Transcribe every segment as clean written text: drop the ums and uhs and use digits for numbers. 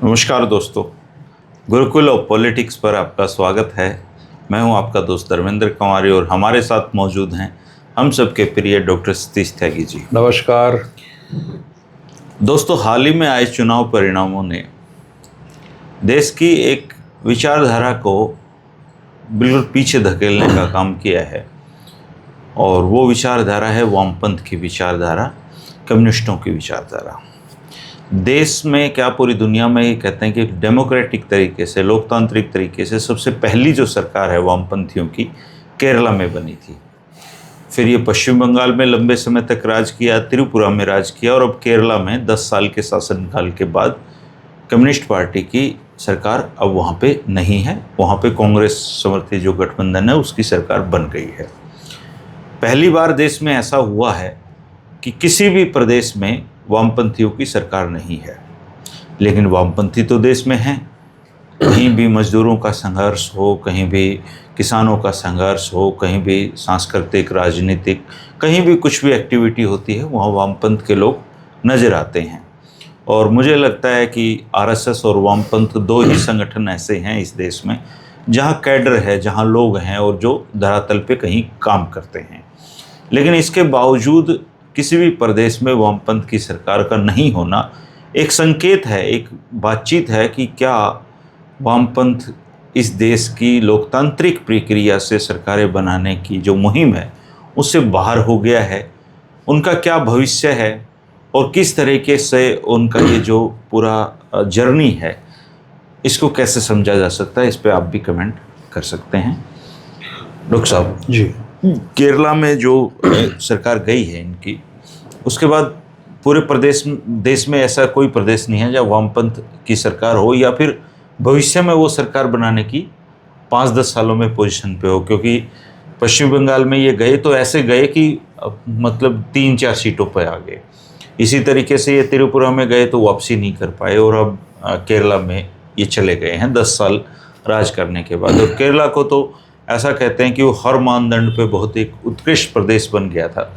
नमस्कार दोस्तों, Gurukul of politics पर आपका स्वागत है। मैं हूं आपका दोस्त धर्मेंद्र कुमारी और हमारे साथ मौजूद हैं हम सबके प्रिय डॉक्टर सतीश त्यागी जी। नमस्कार दोस्तों, हाल ही में आए चुनाव परिणामों ने देश की एक विचारधारा को बिल्कुल पीछे धकेलने का काम किया है और वो विचारधारा है वामपंथ की विचारधारा, कम्युनिस्टों की विचारधारा। देश में क्या पूरी दुनिया में ये कहते हैं कि डेमोक्रेटिक तरीके से, लोकतांत्रिक तरीके से सबसे पहली जो सरकार है वामपंथियों की, केरला में बनी थी। फिर ये पश्चिम बंगाल में लंबे समय तक राज किया, त्रिपुरा में राज किया और अब केरला में 10 साल के शासनकाल के बाद कम्युनिस्ट पार्टी की सरकार अब वहाँ पे नहीं है। वहाँ पे कांग्रेस समर्थित जो गठबंधन है उसकी सरकार बन गई है। पहली बार देश में ऐसा हुआ है कि किसी भी प्रदेश में वामपंथियों की सरकार नहीं है, लेकिन वामपंथी तो देश में हैं। कहीं भी मजदूरों का संघर्ष हो, कहीं भी किसानों का संघर्ष हो, कहीं भी सांस्कृतिक, राजनीतिक, कहीं भी कुछ भी एक्टिविटी होती है वहाँ वामपंथ के लोग नज़र आते हैं। और मुझे लगता है कि आरएसएस और वामपंथ दो ही संगठन ऐसे हैं इस देश में जहाँ कैडर है, जहाँ लोग हैं और जो धरातल पे कहीं काम करते हैं। लेकिन इसके बावजूद किसी भी प्रदेश में वामपंथ की सरकार का नहीं होना एक संकेत है, एक बातचीत है कि क्या वामपंथ इस देश की लोकतांत्रिक प्रक्रिया से सरकारें बनाने की जो मुहिम है उससे बाहर हो गया है। उनका क्या भविष्य है और किस तरीके से उनका ये जो पूरा जर्नी है इसको कैसे समझा जा सकता है, इस पर आप भी कमेंट कर सकते हैं। डॉक्टर साहब जी, केरला में जो सरकार गई है इनकी, उसके बाद पूरे देश में ऐसा कोई प्रदेश नहीं है जहाँ वामपंथ की सरकार हो या फिर भविष्य में वो सरकार बनाने की 5-10 सालों में पोजीशन पे हो। क्योंकि पश्चिम बंगाल में ये गए तो ऐसे गए कि मतलब 3-4 सीटों पर आ गए। इसी तरीके से ये त्रिपुरा में गए तो वापसी नहीं कर पाए और अब केरला में ये चले गए हैं 10 साल राज करने के बाद। और केरला को तो ऐसा कहते हैं कि वो हर मानदंड पे बहुत एक उत्कृष्ट प्रदेश बन गया था।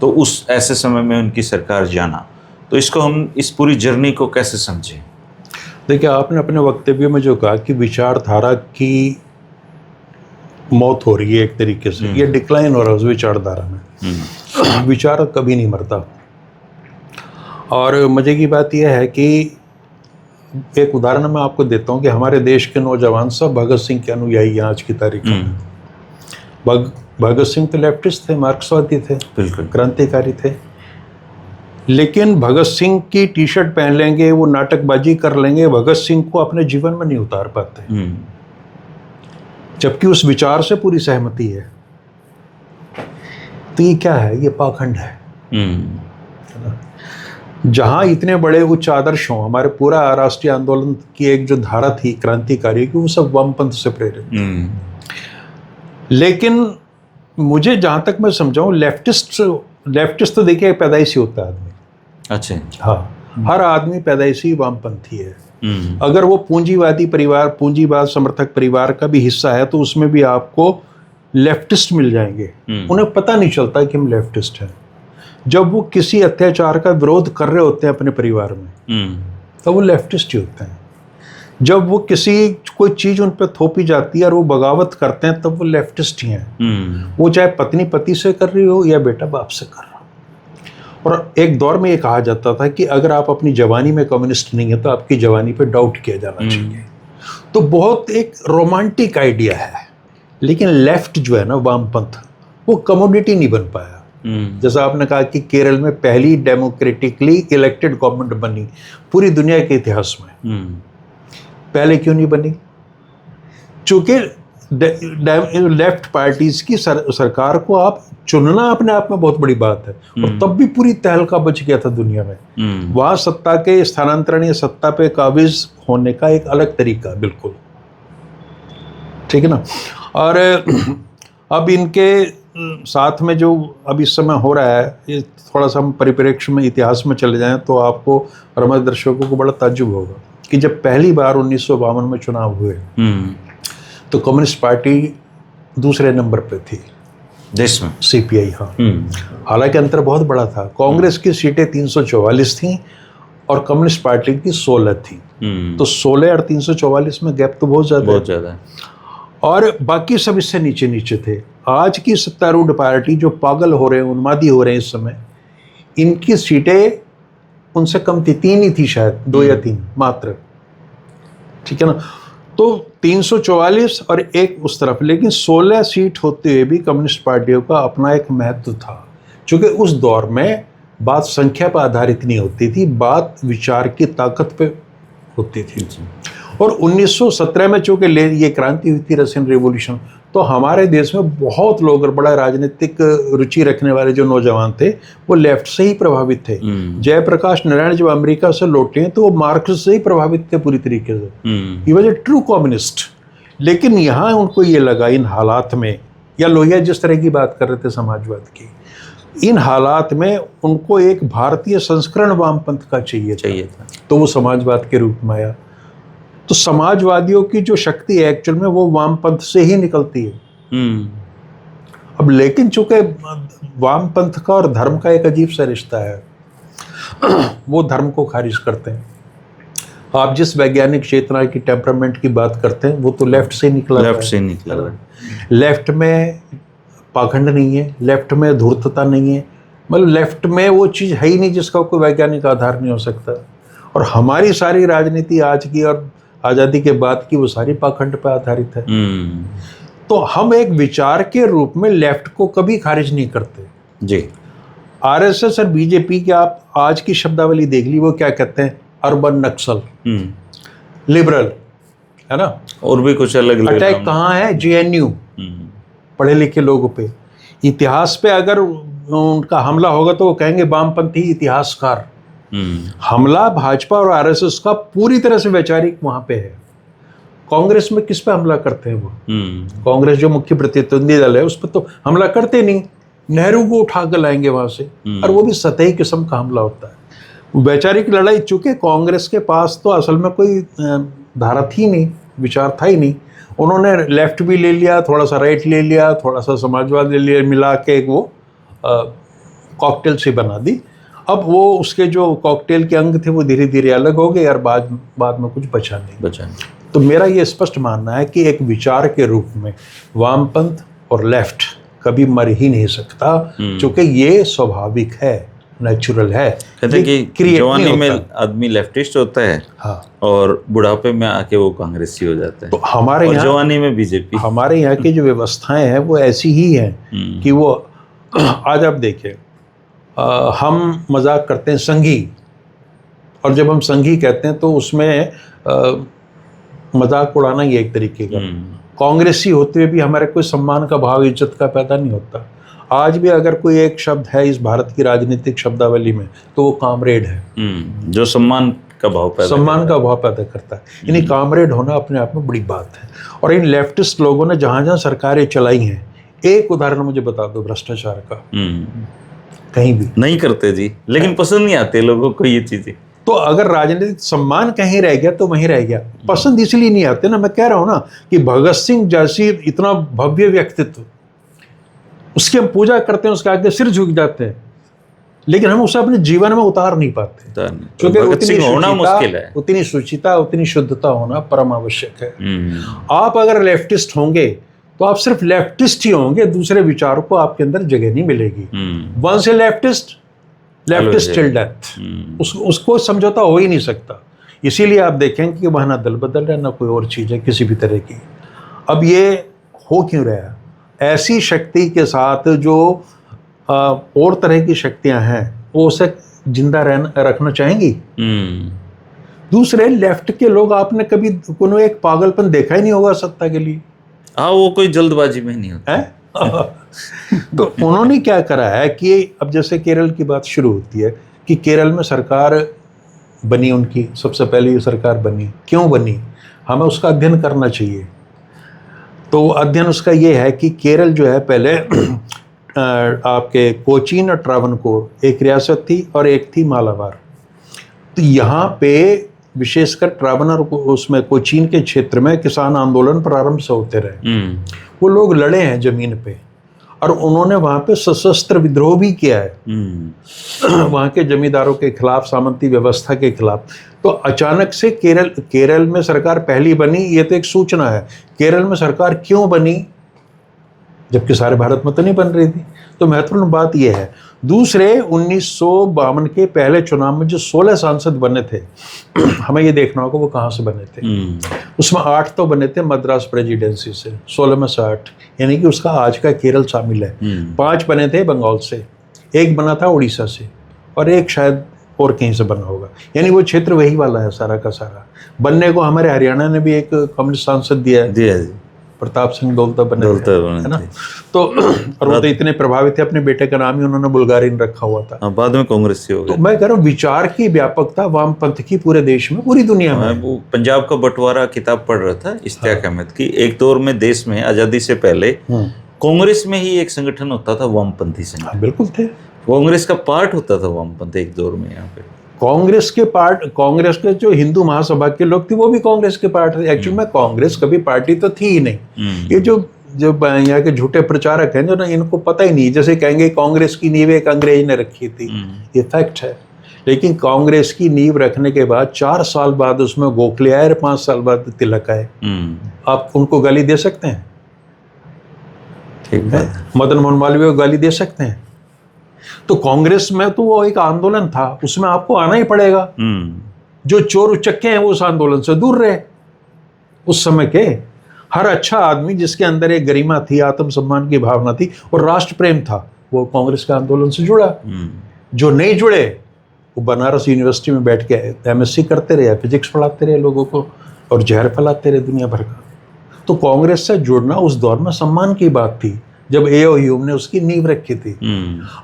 तो उस ऐसे समय में उनकी सरकार जाना, तो इसको हम इस पूरी जर्नी को कैसे समझें? देखिए, आपने अपने वक्तव्य में जो कहा कि विचारधारा की मौत हो रही है एक तरीके से, ये डिक्लाइन हो रहा है उस विचारधारा में। विचार कभी नहीं मरता। और मजे की बात यह है कि एक उदाहरण मैं आपको देता हूँ कि हमारे देश के नौजवान सब भगत सिंह के अनुयायी हैं आज की तारीख में। भगत सिंह तो लेफ्टिस्ट थे, मार्क्सवादी थे, बिल्कुल क्रांतिकारी थे, लेकिन भगत सिंह की टी शर्ट पहन लेंगे, वो नाटकबाजी कर लेंगे, भगत सिंह को अपने जीवन में नहीं उतार पाते, जबकि उस विचार से पूरी सहमति है। तो ये क्या है? ये पाखंड है। जहां इतने बड़े उच्च आदर्श हों, हमारे पूरा राष्ट्रीय आंदोलन की एक जो धारा थी क्रांतिकारी की, वो सब वामपंथ से प्रेरित। लेकिन मुझे जहां तक मैं समझाऊं, लेफ्टिस्ट तो देखिए पैदाइशी होता है आदमी। अच्छा, हाँ, हर आदमी पैदाइशी वामपंथी है। अगर वो पूंजीवादी परिवार, पूंजीवाद समर्थक परिवार का भी हिस्सा है तो उसमें भी आपको लेफ्टिस्ट मिल जाएंगे। उन्हें पता नहीं चलता कि हम लेफ्टिस्ट हैं। जब वो किसी अत्याचार का विरोध कर रहे होते हैं अपने परिवार में, तो वो लेफ्टिस्ट ही होते हैं। जब वो कोई चीज उन पर थोपी जाती है और वो बगावत करते हैं, तब वो लेफ्टिस्ट ही हैं। वो चाहे पत्नी पति से कर रही हो या बेटा बाप से कर रहा हो। और एक दौर में ये कहा जाता था कि अगर आप अपनी जवानी में कम्युनिस्ट नहीं है तो आपकी जवानी पे डाउट किया जाना चाहिए। तो बहुत एक रोमांटिक आइडिया है। लेकिन लेफ्ट जो है ना, वामपंथ, वो कम्युनिटी नहीं बन पाया। जैसा आपने कहा कि केरल में पहली डेमोक्रेटिकली इलेक्टेड गवर्नमेंट बनी पूरी दुनिया के इतिहास में। पहले क्यों नहीं बनी? चूंकि लेफ्ट पार्टीज की सरकार को आप चुनना अपने आप में बहुत बड़ी बात है। और तब भी पूरी तहलका बच गया था दुनिया में। वहां सत्ता के स्थानांतरण या सत्ता पे काबिज होने का एक अलग तरीका, बिल्कुल ठीक है ना। और अब इनके साथ में जो अब इस समय हो रहा है, ये थोड़ा सा हम परिप्रेक्ष्य में, इतिहास में चले जाएं तो आपको और हमारे दर्शकों को बड़ा ताज्जुब होगा कि जब पहली बार 1952 में चुनाव हुए तो कम्युनिस्ट पार्टी दूसरे नंबर पे थी देश में, सीपीआई। हाँ, हालांकि अंतर बहुत बड़ा था। कांग्रेस की सीटें 344 थी और कम्युनिस्ट पार्टी की 16 थी। तो 16 और 344 में गैप तो बहुत ज़्यादा है। और बाकी सब इससे नीचे नीचे थे। आज की सत्तारूढ़ पार्टी जो पागल हो रहे हैं, उन्मादी हो रहे हैं इस समय, इनकी सीटें उनसे कम थी, 3 ही थी शायद, 2 या 3 मात्र, ठीक है ना। तो 344 और एक उस तरफ, लेकिन 16 सीट होते हुए भी कम्युनिस्ट पार्टियों का अपना एक महत्व था, क्योंकि उस दौर में बात संख्या पर आधारित नहीं होती थी, बात विचार की ताकत पे होती थी। और 1917 में चूँकि ये क्रांति हुई थी, रशियन रिवॉल्यूशन, तो हमारे देश में बहुत लोग, बड़ा राजनीतिक रुचि रखने वाले जो नौजवान थे, वो लेफ्ट से ही प्रभावित थे। जयप्रकाश नारायण जब अमेरिका से लौटे तो वो मार्क्स से ही प्रभावित थे पूरी तरीके से। He was a true communist. लेकिन यहाँ उनको ये लगा इन हालात में, या लोहिया जिस तरह की बात कर रहे थे समाजवाद की, इन हालात में उनको एक भारतीय संस्करण वामपंथ का चाहिए था। तो वो समाजवाद के रूप में आया। तो समाजवादियों की जो शक्ति है एक्चुअल में वो वामपंथ से ही निकलती है। अब लेकिन चूंकि वामपंथ का और धर्म का एक अजीब सा रिश्ता है, वो धर्म को खारिज करते हैं। आप जिस वैज्ञानिक चेतना की, टेम्परामेंट की बात करते हैं, वो तो लेफ्ट से निकला है। लेफ्ट में पाखंड नहीं है, लेफ्ट में धूर्तता नहीं है, मतलब लेफ्ट में वो चीज़ है ही नहीं जिसका कोई वैज्ञानिक आधार नहीं हो सकता। और हमारी सारी राजनीति आज की और आज़ादी के बाद की, वो सारी पाखंड पर आधारित है। तो हम एक विचार के रूप में लेफ्ट को कभी खारिज नहीं करते जी। आरएसएस और बीजेपी के आप आज की शब्दावली देख ली, वो क्या कहते हैं? अर्बन नक्सल, लिबरल, है ना, और भी कुछ अलग। अटैक कहाँ है? जेएनयू, पढ़े लिखे लोगों पे। इतिहास पे अगर उनका हमला होगा तो वो कहेंगे वामपंथी इतिहासकार। हमला भाजपा और आरएसएस का पूरी तरह से वैचारिक वहां पे है। कांग्रेस में किस पे हमला करते हैं वो? कांग्रेस जो मुख्य प्रतिद्वंदी दल है उस पर तो हमला करते नहीं, नेहरू को उठा कर लाएंगे वहां से, और वो भी सतही किस्म का हमला होता है। वैचारिक लड़ाई, चूंकि कांग्रेस के पास तो असल में कोई धारा थी नहीं, विचार था ही नहीं। उन्होंने लेफ्ट भी ले लिया, थोड़ा सा राइट ले लिया, थोड़ा सा समाजवाद ले लिया, मिला के एक वो कॉकटेल सी बना दी। अब वो उसके जो कॉकटेल के अंग थे वो धीरे धीरे अलग हो गए और बाद में कुछ बचा नहीं। तो मेरा ये स्पष्ट मानना है कि एक विचार के रूप में वामपंथ और लेफ्ट कभी मर ही नहीं सकता, क्योंकि ये स्वाभाविक है, नेचुरल है। कहते कि जवानी में आदमी लेफ्टिस्ट होता है, हाँ, और बुढ़ापे में आके वो कांग्रेसी हो जाता है। तो हमारे यहाँ जवानी में बीजेपी, हमारे यहाँ की जो व्यवस्थाएं हैं वो ऐसी ही हैं कि वो आज आप देखिए, हम मजाक करते हैं संघी, और जब हम संघी कहते हैं तो उसमें मजाक उड़ाना ही एक तरीके का। कांग्रेसी होते हुए भी हमारे कोई सम्मान का भाव, इज्जत का पैदा नहीं होता। आज भी अगर कोई एक शब्द है इस भारत की राजनीतिक शब्दावली में तो वो कामरेड है, जो सम्मान का भाव पैदा करता है। यानी कामरेड होना अपने आप में बड़ी बात है। और इन लेफ्टिस्ट लोगों ने जहाँ जहाँ सरकारें चलाई हैं, एक उदाहरण मुझे बता दो भ्रष्टाचार का। कहीं भी नहीं करते जी, लेकिन पसंद नहीं आते लोगों को ये चीजें। तो अगर राजनीतिक सम्मान कहीं रह गया तो वहीं रह गया, पसंद इसलिए नहीं आते ना। मैं कह रहा हूं ना कि भगत सिंह जैसी इतना भव्य व्यक्तित्व, उसकी हम पूजा करते हैं, उसके आगे सिर झुक जाते हैं, लेकिन हम उसे अपने जीवन में उतार नहीं पाते, क्योंकि उतनी शुचिता, उतनी शुद्धता होना परम आवश्यक है। आप अगर लेफ्टिस्ट होंगे तो आप सिर्फ लेफ्टिस्ट ही होंगे, दूसरे विचारों को आपके अंदर जगह नहीं मिलेगी। Once a leftist till death, उसको समझौता हो ही नहीं सकता। इसीलिए आप देखें कि वहाँ ना दल बदल है, ना कोई और चीज़ है किसी भी तरह की। अब ये हो क्यों रहा है? ऐसी शक्ति के साथ जो और तरह की शक्तियां हैं वो उसे जिंदा रखना चाहेंगी। दूसरे लेफ्ट के लोग, आपने कभी कोई एक पागलपन देखा ही नहीं होगा सत्ता के लिए। हाँ, वो कोई जल्दबाजी में नहीं होता है। तो उन्होंने क्या करा है कि अब जैसे केरल की बात शुरू होती है कि केरल में सरकार बनी, उनकी सबसे पहले ये सरकार बनी, क्यों बनी, हमें उसका अध्ययन करना चाहिए। तो अध्ययन उसका ये है कि केरल जो है पहले आपके कोचीन और ट्रावनकोर एक रियासत थी और एक थी मालाबार। तो यहाँ पे विशेषकर ट्रावनर उसमें कोचीन के क्षेत्र में किसान आंदोलन प्रारंभ से होते रहे। वो लोग लड़े हैं जमीन पे। और उन्होंने वहां पे सशस्त्र विद्रोह भी किया है वहां के जमींदारों के खिलाफ, सामंती व्यवस्था के खिलाफ। तो अचानक से केरल में सरकार पहली बनी, ये तो एक सूचना है। केरल में सरकार क्यों बनी जबकि सारे भारत में तो नहीं बन रही थी? तो महत्वपूर्ण बात यह है। दूसरे 1952 के पहले चुनाव में जो 16 सांसद बने थे हमें ये देखना होगा वो कहाँ से बने थे। उसमें 8 तो बने थे मद्रास प्रेसिडेंसी से, 16 में से 8, यानी कि उसका आज का केरल शामिल है। 5 बने थे बंगाल से, 1 बना था उड़ीसा से, और 1 शायद और कहीं से बना होगा। यानी वो क्षेत्र वही वाला है सारा का सारा। बनने को हमारे हरियाणा ने भी एक कम्युनिस्ट सांसद दिया है, प्रताप सिंह दौलता बने थे, है ना। तो और वो तो इतने प्रभावित थे, अपने बेटे का नाम ही उन्होंने बुल्गारिन रखा हुआ था। बाद में कांग्रेस से हो गया। तो मैं कह रहा हूँ विचार की व्यापकता वामपंथ की पूरे देश में, पूरी दुनिया में। वो पंजाब का बंटवारा किताब पढ़ रहा था इश्तियाक अहमद की। एक दौर में देश में आजादी से पहले कांग्रेस में ही एक संगठन होता था वामपंथी संगठन। बिल्कुल थे, कांग्रेस का पार्ट होता था वामपंथ एक दौर में। यहाँ पे कांग्रेस के जो हिंदू महासभा के लोग थे वो भी कांग्रेस के पार्ट थे। एक्चुअली में कांग्रेस कभी पार्टी तो थी ही नहीं। ये जो यहाँ के झूठे प्रचारक हैं जो ना, इनको पता ही नहीं, जैसे कहेंगे कांग्रेस की नींव एक अंग्रेज ने रखी थी, ये फैक्ट है। लेकिन कांग्रेस की नींव रखने के बाद 4 साल बाद उसमें गोखले आए और 5 साल बाद तिलक आए। आप उनको गाली दे सकते हैं? ठीक है, मदन मोहन मालवीय को गाली दे सकते हैं? तो कांग्रेस में तो वो एक आंदोलन था, उसमें आपको आना ही पड़ेगा। जो चोर उचक्के हैं वो उस आंदोलन से दूर रहे। उस समय के हर अच्छा आदमी जिसके अंदर एक गरिमा थी, आत्मसम्मान की भावना थी और राष्ट्र प्रेम था, वो कांग्रेस के आंदोलन से जुड़ा। जो नहीं जुड़े वो बनारस यूनिवर्सिटी में बैठ के MSc करते रहे, फिजिक्स पढ़ाते रहे लोगों को और जहर फैलाते रहे दुनिया भर का। तो कांग्रेस से जुड़ना उस दौर में सम्मान की बात थी जब A.O. ह्यूम ने उसकी नींव रखी थी।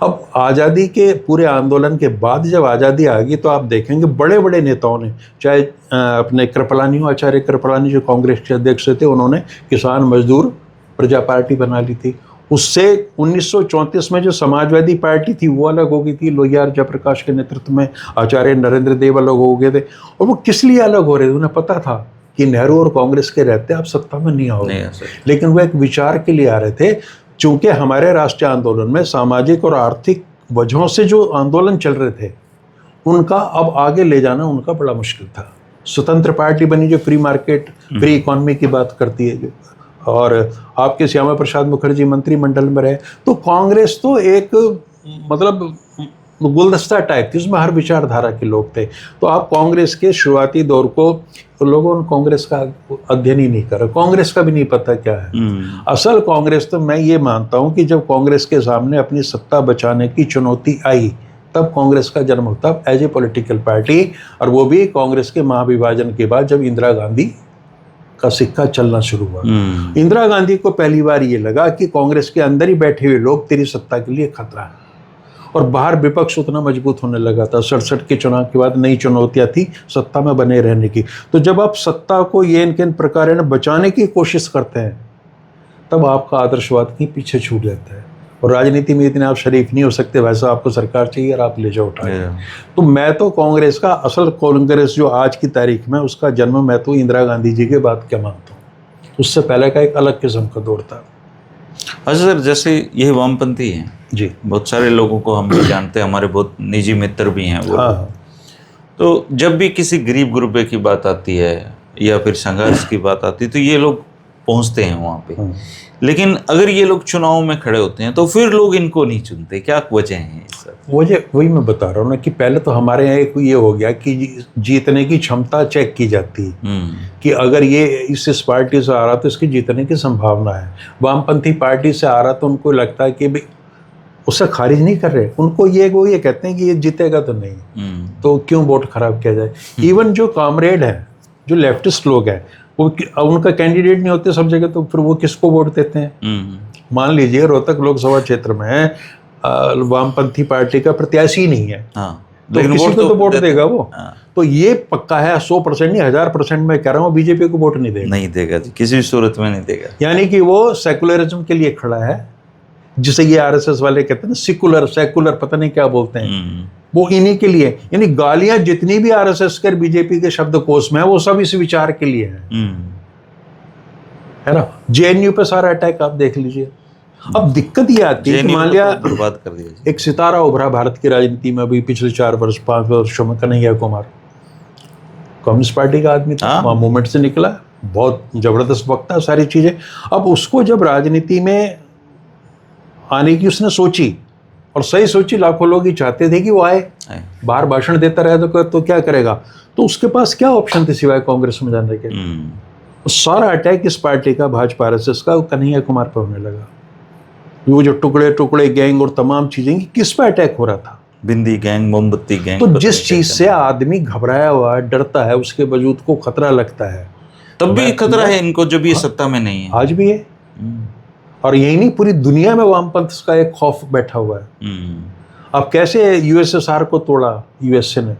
अब आज़ादी के पूरे आंदोलन के बाद जब आज़ादी आ गई तो आप देखेंगे बड़े बड़े नेताओं ने, चाहे अपने कृपलानी हो, आचार्य कृपलानी जो कांग्रेस के अध्यक्ष थे, उन्होंने किसान मजदूर प्रजा पार्टी बना ली थी। उससे 1934 में जो समाजवादी पार्टी थी वो अलग हो गई थी, लोहिया जयप्रकाश के नेतृत्व में। आचार्य नरेंद्र देव अलग हो गए थे। और वो किस लिए अलग हो रहे थे? उन्हें पता था कि नेहरू और कांग्रेस के रहते आप सत्ता में नहीं आओगे, लेकिन वो एक विचार के लिए आ रहे थे। चूंकि हमारे राष्ट्रीय आंदोलन में सामाजिक और आर्थिक वजहों से जो आंदोलन चल रहे थे उनका अब आगे ले जाना उनका बड़ा मुश्किल था। स्वतंत्र पार्टी बनी जो फ्री मार्केट, फ्री इकोनॉमी की बात करती है, और आपके श्यामा प्रसाद मुखर्जी मंत्रिमंडल में रहे। तो कांग्रेस तो एक मतलब गुलदस्ता टाइप थी, उसमें हर विचारधारा के लोग थे। तो आप कांग्रेस के शुरुआती दौर को लोगों ने कांग्रेस का अध्ययन ही नहीं करा, कांग्रेस का भी नहीं पता क्या है असल कांग्रेस। तो मैं ये मानता हूँ कि जब कांग्रेस के सामने अपनी सत्ता बचाने की चुनौती आई तब कांग्रेस का जन्म होता एज ए पॉलिटिकल पार्टी, और वो भी कांग्रेस के महाविभाजन के बाद जब इंदिरा गांधी का सिक्का चलना शुरू हुआ। इंदिरा गांधी को पहली बार ये लगा कि कांग्रेस के अंदर ही बैठे हुए लोग तेरी सत्ता के लिए खतरा है, और बाहर विपक्ष उतना मजबूत होने लगा था। 67 के चुनाव के बाद नई चुनौतियां थी सत्ता में बने रहने की। तो जब आप सत्ता को ये इनके प्रकार बचाने की कोशिश करते हैं तब आपका आदर्शवाद कहीं पीछे छूट जाता है, और राजनीति में इतने आप शरीफ नहीं हो सकते, वैसा आपको सरकार चाहिए और आप ले जाओ उठाए। तो मैं तो कांग्रेस का असल कांग्रेस जो आज की तारीख में, उसका जन्म मैं तो इंदिरा गांधी जी के बाद क्या मानता हूँ। उससे पहले का एक अलग किस्म का दौर था। अच्छा सर, जैसे ये वामपंथी हैं जी, बहुत सारे लोगों को हम भी जानते हैं, हमारे बहुत निजी मित्र भी हैं वो। हाँ। तो जब भी किसी गरीब गुरबे की बात आती है या फिर संघर्ष की बात आती है तो ये लोग पहुंचते हैं वहाँ पे। लेकिन अगर ये लोग चुनाव में खड़े होते हैं तो फिर लोग इनको नहीं चुनते, क्या वजह है सर? वही मैं बता रहा हूँ ना कि पहले तो हमारे यहाँ एक ये हो गया कि जीतने की क्षमता चेक की जाती है कि अगर ये इस पार्टी से आ रहा तो इसकी जीतने की संभावना है। वामपंथी पार्टी से आ रहा तो उनको लगता है कि भाई उससे खारिज नहीं कर रहे, उनको वो ये कहते हैं कि ये जीतेगा तो नहीं, तो क्यों वोट खराब किया जाए। इवन जो कॉमरेड हैं, जो लेफ्टिस्ट लोग हैं, वो उनका कैंडिडेट नहीं होते सब जगह, तो फिर वो किसको वोट देते हैं? मान लीजिए रोहतक लोकसभा क्षेत्र में वामपंथी पार्टी का प्रत्याशी नहीं है, तो किसी को तो वोट देगा वो। तो ये पक्का है 100% नहीं 1000% मैं कह रहा हूँ, बीजेपी को वोट नहीं देगा जी, किसी भी सूरत में नहीं देगा। यानी कि वो सेकुलरिज्म के लिए खड़ा है, जिसे ये RSS वाले कहते हैं ना सेकुलर पता नहीं क्या बोलते हैं, वो इन्हीं के लिए। यानी गालियां जितनी भी RSS कर बीजेपी के शब्दकोश में है वो सब इस विचार के लिए है ना। JNU पे सारा अटैक आप देख लीजिए, अब दिक्कत ये आती है कि मान लिया बर्बाद कर दिया। एक सितारा उभरा भारत की राजनीति में अभी पिछले 4-5 वर्षों में, कन्हैया कुमार, कम्युनिस्ट पार्टी का आदमी था, वहाँ मूवमेंट से निकला, बहुत जबरदस्त वक्ता, सारी चीजें। अब उसको जब राजनीति में आने की उसने सोची, और सही सोची, लाखों लोग ही चाहते थे कि वो आए, बाहर भाषण देता रहे तो क्या करेगा, तो उसके पास क्या ऑप्शन थे सिवाय कांग्रेस में जाने के। सारा अटैक इस पार्टी का, भाजपा आरएसएस का, कन्हैया कुमार पर होने लगा। वो जो टुकड़े टुकड़े गैंग और तमाम चीजें, किस पे अटैक हो रहा था? बिंदी गैंग, मोमबत्ती गैंग। तो जिस चीज से आदमी घबराया हुआ, डरता है, उसके वजूद को खतरा लगता है, तब भी खतरा है इनको जब ये सत्ता में नहीं है। आज भी है, और यही नहीं, पूरी दुनिया में वामपंथ का एक खौफ बैठा हुआ है। अब कैसे यूएसएसआर को तोड़ा यूएसए ने,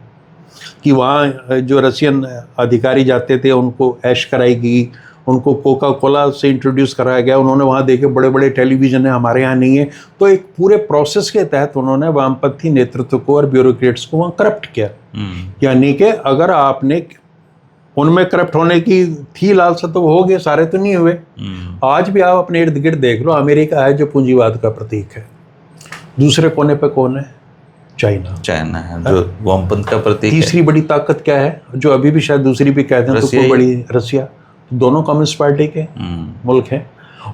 कि वहाँ जो रशियन अधिकारी जाते थे उनको ऐश कराई गई, उनको कोका कोला से इंट्रोड्यूस कराया गया, उन्होंने वहाँ देखे बड़े बड़े टेलीविजन है, हमारे यहाँ नहीं है। तो एक पूरे प्रोसेस के तहत उन्होंने वामपंथी नेतृत्व को और ब्यूरोक्रेट्स को वहाँ करप्ट किया। यानी कि अगर आपने उनमें करप्ट होने की थी लालसा तो हो गए, सारे तो नहीं हुए। आज भी आप अपने इर्द गिर्द देख लो, अमेरिका है जो पूंजीवाद का प्रतीक है, दूसरे कोने पे कौन है? चाइना है जो वामपंथ का प्रतीक है। तीसरी बड़ी ताकत क्या है, जो अभी भी शायद दूसरी भी कहते हैं, तो कोई बड़ी, रसिया। दोनों कम्युनिस्ट पार्टी के मुल्क हैं।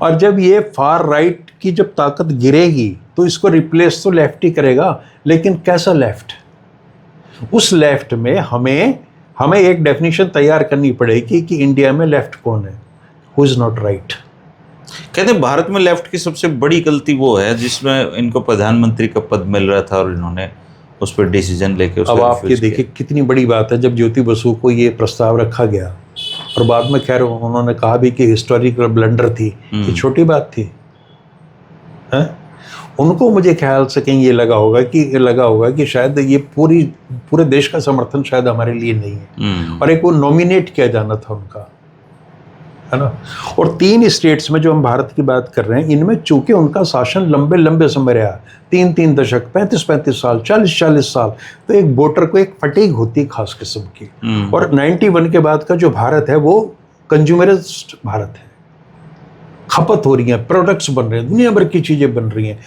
और जब ये फार राइट की जब ताकत गिरेगी तो इसको रिप्लेस तो लेफ्ट ही करेगा, लेकिन कैसा लेफ्ट? उस लेफ्ट में हमें एक डेफिनेशन तैयार करनी पड़ेगी कि इंडिया में लेफ्ट कौन है, हु इज नॉट राइट। कहते हैं भारत में लेफ्ट की सबसे बड़ी गलती वो है जिसमें इनको प्रधानमंत्री का पद मिल रहा था और इन्होंने उस पर डिसीजन लेके अब आप ये देखिए कितनी बड़ी बात है, जब ज्योति बसु को ये प्रस्ताव रखा गया और बाद में खैर उन्होंने कहा भी कि हिस्टोरिकल ब्लंडर थी, ये छोटी बात थी है? उनको मुझे ख्याल से कहीं ये लगा होगा कि शायद ये पूरे देश का समर्थन शायद हमारे लिए नहीं है, और एक वो नॉमिनेट किया जाना था उनका, है ना। और 3 स्टेट्स में जो हम भारत की बात कर रहे हैं, इनमें चूंकि उनका शासन लंबे समय रहा, 3 दशक, 35 साल, 40 साल, तो एक वोटर को एक फटीग होती है खास किस्म की। और 91 के बाद का जो भारत है वो कंज्यूमरिस्ट भारत है, खपत हो रही है, प्रोडक्ट्स बन रहे हैं, दुनिया भर की चीजें बन रही हैं।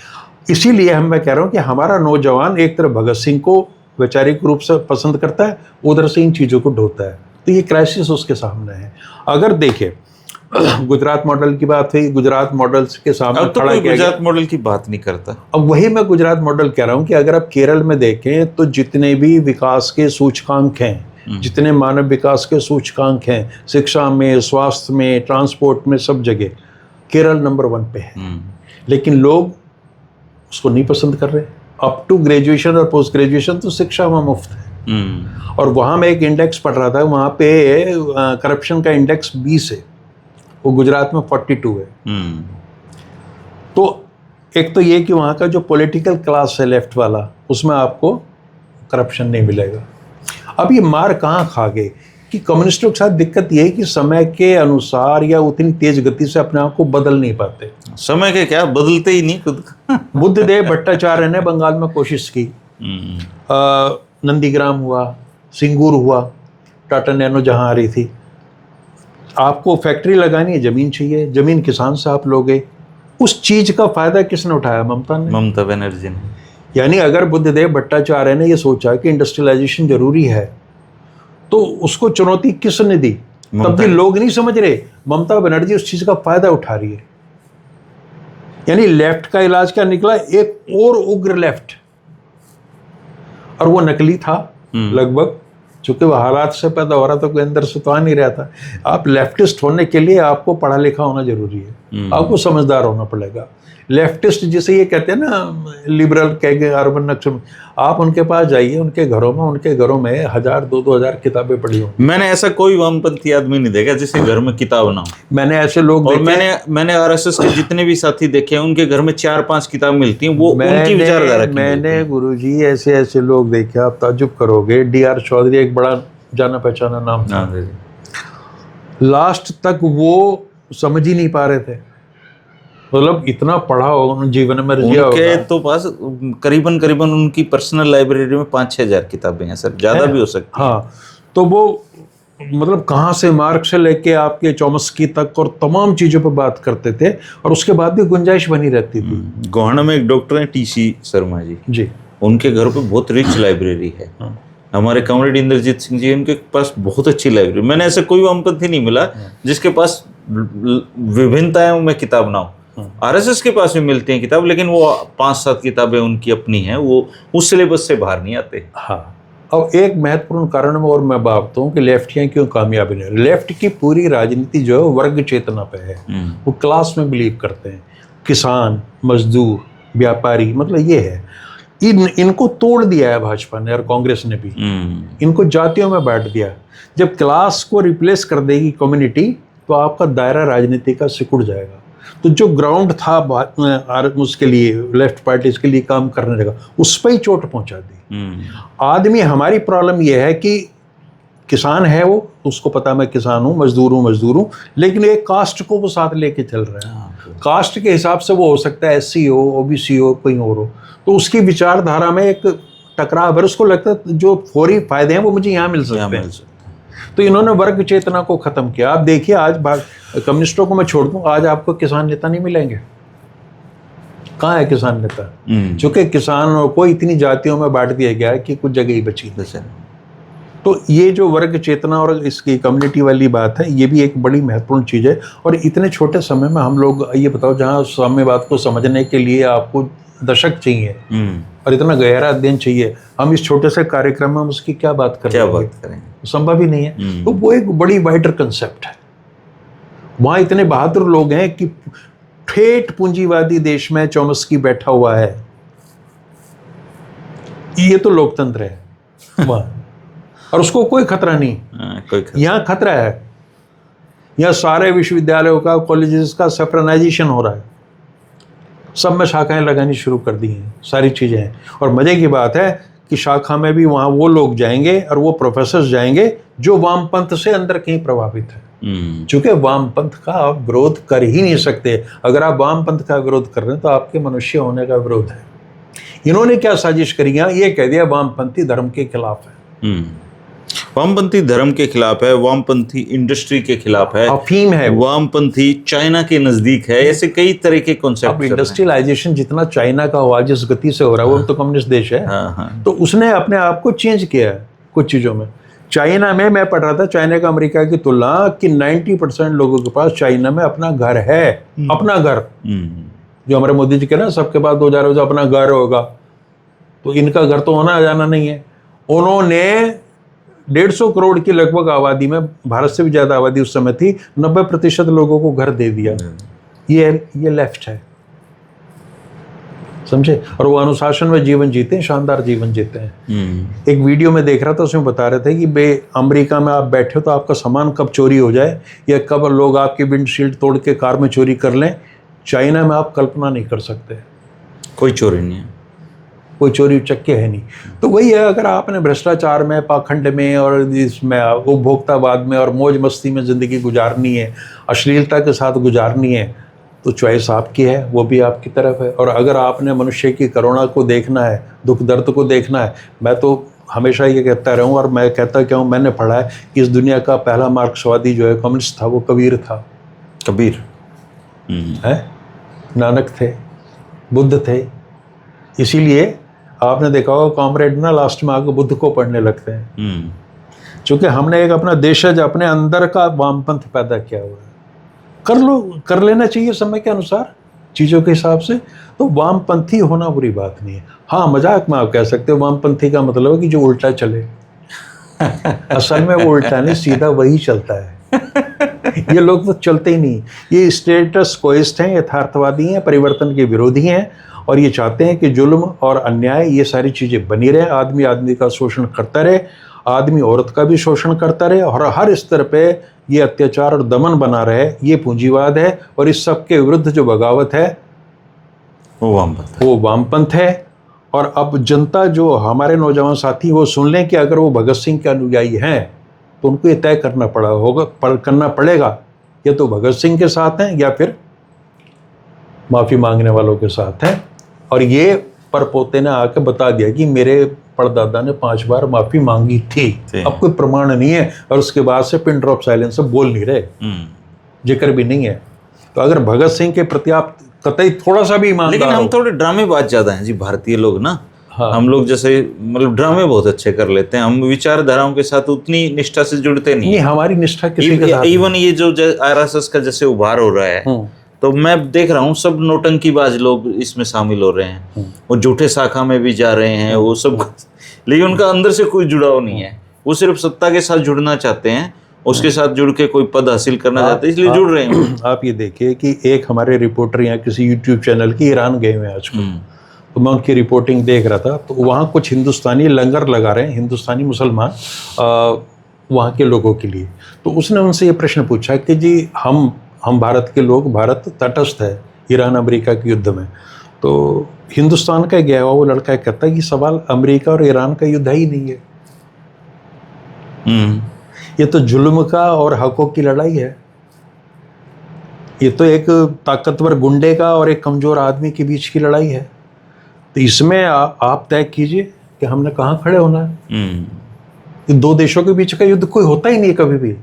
इसीलिए मैं कह रहा हूँ कि हमारा नौजवान एक तरफ भगत सिंह को वैचारिक रूप से पसंद करता है, उधर से इन चीजों को ढोता है, तो ये क्राइसिस उसके सामने है। अगर देखें गुजरात मॉडल की बात हुई, गुजरात मॉडल्स के सामने अब तो कोई गुजरात मॉडल की बात नहीं करता। अब वही मैं गुजरात मॉडल कह रहा हूं कि अगर आप केरल में देखें तो जितने भी विकास के सूचकांक हैं, जितने मानव विकास के सूचकांक हैं, शिक्षा में, स्वास्थ्य में, ट्रांसपोर्ट में, सब जगह केरल नंबर 1 पे है। लेकिन लोग उसको नहीं पसंद कर रहे। अप टू ग्रेजुएशन और पोस्ट ग्रेजुएशन तो शिक्षा वहाँ मुफ्त है। और वहाँ मैं एक इंडेक्स पढ़ रहा था, वहाँ पे करप्शन का इंडेक्स 20 है, वो गुजरात में 42 है। तो एक तो ये कि वहाँ का जो पॉलिटिकल क्लास है लेफ्ट वाला, उसमें आपको करप्शन नहीं मिलेगा। अब ये मार कहाँ खा गए कि कम्युनिस्टों के साथ दिक्कत ये है कि समय के अनुसार या उतनी तेज गति से अपने आप को बदल नहीं पाते। समय के क्या, बदलते ही नहीं खुद। बुद्धदेव भट्टाचार्य ने बंगाल में कोशिश की, नंदीग्राम हुआ, सिंगूर हुआ, टाटा नैनो जहाँ आ रही थी। आपको फैक्ट्री लगानी है, जमीन चाहिए, जमीन किसान से आप लोगे। उस चीज का फायदा किसने उठाया? ममता बनर्जी ने। यानी अगर बुद्धदेव भट्टाचार्य ने ये सोचा कि इंडस्ट्रियलाइजेशन जरूरी है, तो उसको चुनौती किसने दी? तब भी लोग नहीं समझ रहे, ममता बनर्जी उस चीज का फायदा उठा रही है। यानी लेफ्ट का इलाज क्या निकला? एक और उग्र लेफ्ट, और वो नकली था लगभग, चूंकि वो हालात से पैदा हो रहा था, कोई अंदर से तो आ नहीं रहा था। आप लेफ्टिस्ट होने के लिए आपको पढ़ा लिखा होना जरूरी है, आपको समझदार होना पड़ेगा। लेफ्टिस्ट जिसे ये कहते हैं ना, लिबरल कह के अर्बन नक्शल, आप उनके पास जाइए, उनके घरों में 1000-2000 किताबें पढ़ी हो। मैंने ऐसा कोई वामपंथी आदमी नहीं देखा जिसके घर में किताब ना हो। मैंने ऐसे लोग और मैंने आरएसएस के जितने भी साथी देखे हैं, उनके घर में 4-5 किताब मिलती हैं, वो उनकी विचारधारा की। मैंने गुरुजी ऐसे लोग देखे, आप ताज्जुब करोगे। DR चौधरी एक बड़ा जाना पहचाना नाम था, लास्ट तक वो समझ ही नहीं पा रहे थे, मतलब इतना पढ़ा होगा जीवन में रजिया होगा। उनके तो पास करीबन उनकी पर्सनल लाइब्रेरी में 5-6 हज़ार किताबें हैं सर, ज़्यादा भी हो सकती है। हाँ, तो वो मतलब कहाँ से मार्क्स से लेके आपके चॉम्स्की तक और तमाम चीज़ों पर बात करते थे, और उसके बाद भी गुंजाइश बनी रहती थी। गोहाना में एक डॉक्टर हैं टीसी शर्मा जी, उनके घर पे बहुत रिच लाइब्रेरी है। हमारे कॉमरेड इंद्रजीत सिंह जी, उनके पास बहुत अच्छी लाइब्रेरी। मैंने ऐसे कोई वामपंथी नहीं मिला जिसके पास विभिन्नताओं में किताब ना हो। आरएसएस के पास भी मिलती हैं किताब, लेकिन वो 5-7 किताबें उनकी अपनी हैं, वो उस सिलेबस से बाहर नहीं आते। हाँ, और एक महत्वपूर्ण कारण और मैं बात हूँ कि लेफ्टियाँ क्यों कामयाबी नहीं। लेफ्ट की पूरी राजनीति जो है वर्ग चेतना पे है, वो क्लास में बिलीव करते हैं। किसान, मजदूर, व्यापारी, मतलब ये है। इनको तोड़ दिया है भाजपा ने और कांग्रेस ने भी। इनको जातियों में बांट दिया। जब क्लास को रिप्लेस कर देगी कम्युनिटी, तो आपका दायरा राजनीति का सिकुड़ जाएगा। तो जो ग्राउंड था उसके लिए, लेफ्ट पार्टीज के लिए काम करने लगा, उस पर ही चोट पहुंचा दी। आदमी, हमारी प्रॉब्लम यह है कि किसान है वो, उसको पता मैं किसान हूँ, मजदूर हूँ, लेकिन एक कास्ट को वो साथ लेके चल रहा है। कास्ट के हिसाब से वो हो सकता है एससी हो, ओबीसी हो, कोई और हो, तो उसकी विचारधारा में एक टकराव है। उसको लगता है जो फौरी फायदे हैं वो मुझे यहाँ मिल सकते हैं। तो इन्होंने वर्ग चेतना को खत्म किया। आप देखिए, आज कम्युनिस्टों को मैं छोड़ दूं, आज आपको किसान नेता नहीं मिलेंगे। कहाँ है किसान नेता? चूंकि किसानों को इतनी जातियों में बांट दिया गया है कि कुछ जगह ही बची। तो ये जो वर्ग चेतना और इसकी कम्युनिटी वाली बात है, ये भी एक बड़ी महत्वपूर्ण चीज़ है। और इतने छोटे समय में हम लोग, ये बताओ, जहाँ साम्यवाद को समझने के लिए आपको दशक चाहिए और इतना गहरा अध्ययन चाहिए, हम इस छोटे से कार्यक्रम में उसकी क्या बात करेंगे? संभव ही नहीं है। तो वो एक बड़ी वाइडर कंसेप्ट है। वहाँ इतने बहादुर लोग हैं कि ठेठ पूंजीवादी देश में चॉम्स्की बैठा हुआ है। ये तो लोकतंत्र है वहाँ, और उसको कोई खतरा नहीं। यहाँ खतरा है। यहाँ सारे विश्वविद्यालयों का, कॉलेजेस का सेफ्रनाइजेशन हो रहा है। सब में शाखाएं लगानी शुरू कर दी हैं, सारी चीज़ें हैं। और मज़े की बात है कि शाखा में भी वहाँ वो लोग जाएंगे और वो प्रोफेसर जाएंगे जो वामपंथ से अंदर कहीं प्रभावित है। चूंकि वामपंथ का आप विरोध कर ही नहीं सकते। अगर आप वामपंथ का विरोध कर रहे हैं तो आपके मनुष्य होने का विरोध है। इन्होंने क्या साजिश करी है? ये कह दिया वामपंथी धर्म के खिलाफ है, वामपंथी धर्म के खिलाफ है, वामपंथी इंडस्ट्री के खिलाफ है, अफीम है, वामपंथी चाइना के नजदीक है। ऐसे कई तरह के कॉन्सेप्ट। अब इंडस्ट्रियलाइजेशन जितना चाइना का हुआ, जिस गति से हो रहा है, वो तो कम्युनिस्ट देश है। तो उसने अपने आप को चेंज किया है कुछ चीज़ों में। चाइना में मैं पढ़ रहा था, चाइना का अमेरिका की तुलना, कि 90% लोगों के पास चाइना में अपना घर है। अपना घर, जो हमारे मोदी जी के ना, सबके पास 2000 अपना घर होगा, तो इनका घर तो होना जाना नहीं है। उन्होंने 150 करोड़ की लगभग आबादी में, भारत से भी ज़्यादा आबादी उस समय थी, 90% लोगों को घर दे दिया। ये लेफ्ट है, समझे? और वो अनुशासन में जीवन जीते हैं, शानदार जीवन जीते हैं। एक वीडियो में देख रहा था, उसमें बता रहे थे कि अमेरिका में आप बैठे हो तो आपका सामान कब चोरी हो जाए या कब लोग आपकी विंडशील्ड तोड़ के कार में चोरी कर लें, चाइना में आप कल्पना नहीं कर सकते। कोई चोरी नहीं है, कोई चोरी चक्के है नहीं। तो वही है, अगर आपने भ्रष्टाचार में, पाखंड में और इसमें उपभोक्तावाद में और मौज मस्ती में ज़िंदगी गुजारनी है, अश्लीलता के साथ गुजारनी है, तो चॉइस आपकी है, वो भी आपकी तरफ है। और अगर आपने मनुष्य की करुणा को देखना है, दुख दर्द को देखना है, मैं तो हमेशा ये कहता रहूँ, और मैं कहता क्या हूँ, मैंने पढ़ा है कि इस दुनिया का पहला मार्क्सवादी जो है, कम्युनिस्ट था, वो कबीर था। कबीर है, नानक थे, बुद्ध थे। इसीलिए आपने देखा होगा कॉमरेड ना लास्ट में आकर बुद्ध को पढ़ने लगते हैं, क्योंकि हमने एक अपना देशज, अपने अंदर का वामपंथ पैदा किया हुआ है। कर लेना चाहिए समय के अनुसार, चीज़ों के हिसाब से। तो वामपंथी होना बुरी बात नहीं है। हाँ, मजाक में आप कह सकते हो वामपंथी का मतलब है कि जो उल्टा चले। असल में वो उल्टा नहीं, सीधा वही चलता है। ये लोग तो चलते ही नहीं। ये स्टेटस कोइस्ट हैं, यथार्थवादी हैं, परिवर्तन के विरोधी हैं, और ये चाहते हैं कि जुल्म और अन्याय, ये सारी चीज़ें बनी रहे। आदमी आदमी का शोषण करता रहे, आदमी औरत का भी शोषण करता रहे, और हर स्तर पे ये अत्याचार और दमन बना रहे। ये पूंजीवाद है, और इस सब के विरुद्ध जो बगावत है वो वामपंथ है। और अब जनता, जो हमारे नौजवान साथी, वो सुन लें कि अगर वो भगत सिंह के अनुयायी हैं तो उनको ये तय करना करना पड़ेगा, या तो भगत सिंह के साथ हैं या फिर माफ़ी मांगने वालों के साथ हैं। और ये परपोते ने आके बता दिया कि मेरे परदादा ने 5 बार माफी मांगी थी। अब कोई प्रमाण नहीं है और उसके बाद से पिन ड्रॉप साइलेंस से बोल नहीं रहे, जिक्र भी नहीं है। तो अगर भगत सिंह के प्रति आप कतई थोड़ा सा भी ईमानदार, लेकिन हम थोड़े ड्रामेबाज ज्यादा हैं जी भारतीय लोग ना। हाँ। हम लोग जैसे मतलब ड्रामे बहुत अच्छे कर लेते हैं, हम विचारधाराओं के साथ उतनी निष्ठा से जुड़ते नहीं। हमारी निष्ठा किसी के साथ इवन ये जो आरएसएस का जैसे उभार हो रहा है, तो मैं देख रहा हूँ सब नौटंकीबाज लोग इसमें शामिल हो रहे हैं, वो झूठे शाखा में भी जा रहे हैं, वो सब, लेकिन उनका अंदर से कोई जुड़ाव नहीं है। वो सिर्फ सत्ता के साथ जुड़ना चाहते हैं, उसके साथ जुड़ के कोई पद हासिल करना चाहते हैं, इसलिए जुड़ रहे हैं। आप ये देखिए कि एक हमारे रिपोर्टर यहाँ किसी यूट्यूब चैनल की ईरान गए हुए हैं आजकल, तो मैं उनकी रिपोर्टिंग देख रहा था, तो वहाँ कुछ हिंदुस्तानी लंगर लगा रहे हैं, हिंदुस्तानी मुसलमान वहाँ के लोगों के लिए। तो उसने उनसे ये प्रश्न पूछा कि जी हम भारत के लोग, भारत तटस्थ है ईरान अमेरिका के युद्ध में, तो हिंदुस्तान का गया हुआ वो लड़का कहता है कि सवाल अमेरिका और ईरान का युद्ध ही नहीं है, ये तो जुल्म का और हकों की लड़ाई है। ये तो एक ताकतवर गुंडे का और एक कमजोर आदमी के बीच की लड़ाई है। तो इसमें आप तय कीजिए कि हमने कहाँ खड़े होना है। ये दो देशों के बीच का युद्ध कोई होता ही नहीं कभी भी।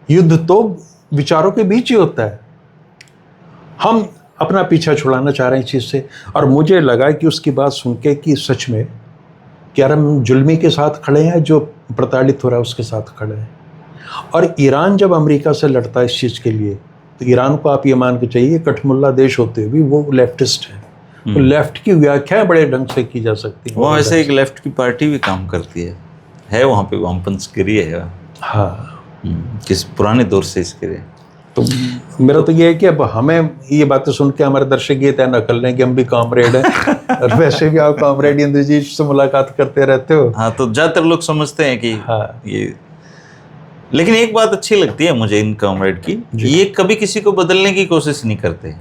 युद्ध तो विचारों के बीच ही होता है। हम अपना पीछा छुड़ाना चाह रहे हैं इस चीज़ से, और मुझे लगा कि उसकी बात सुन के कि सच में क्या हम जुल्मी के साथ खड़े हैं, जो प्रताड़ित हो रहा है उसके साथ खड़े हैं। और ईरान जब अमेरिका से लड़ता है इस चीज़ के लिए, तो ईरान को आप ये मान के चाहिए कठमुल्ला देश होते हुए भी वो लेफ्टिस्ट है। तो लेफ्ट की व्याख्या बड़े ढंग से की जा सकती है। वो ऐसे एक लेफ्ट की पार्टी भी काम करती है वहाँ पे वामपंथी है। हाँ, किस पुराने दौर से इसके लिए। तो मेरा तो ये है कि अब हमें ये बातें सुन के हमारे दर्शक ये तय न कर लें कि हम भी कॉमरेड हैं। और वैसे भी आप कॉमरेड इंद्रजीत से मुलाकात करते रहते हो। हाँ, तो ज़्यादातर लोग समझते हैं कि हाँ, ये, लेकिन एक बात अच्छी लगती है मुझे इन कॉमरेड की, ये कभी किसी को बदलने की कोशिश नहीं करते।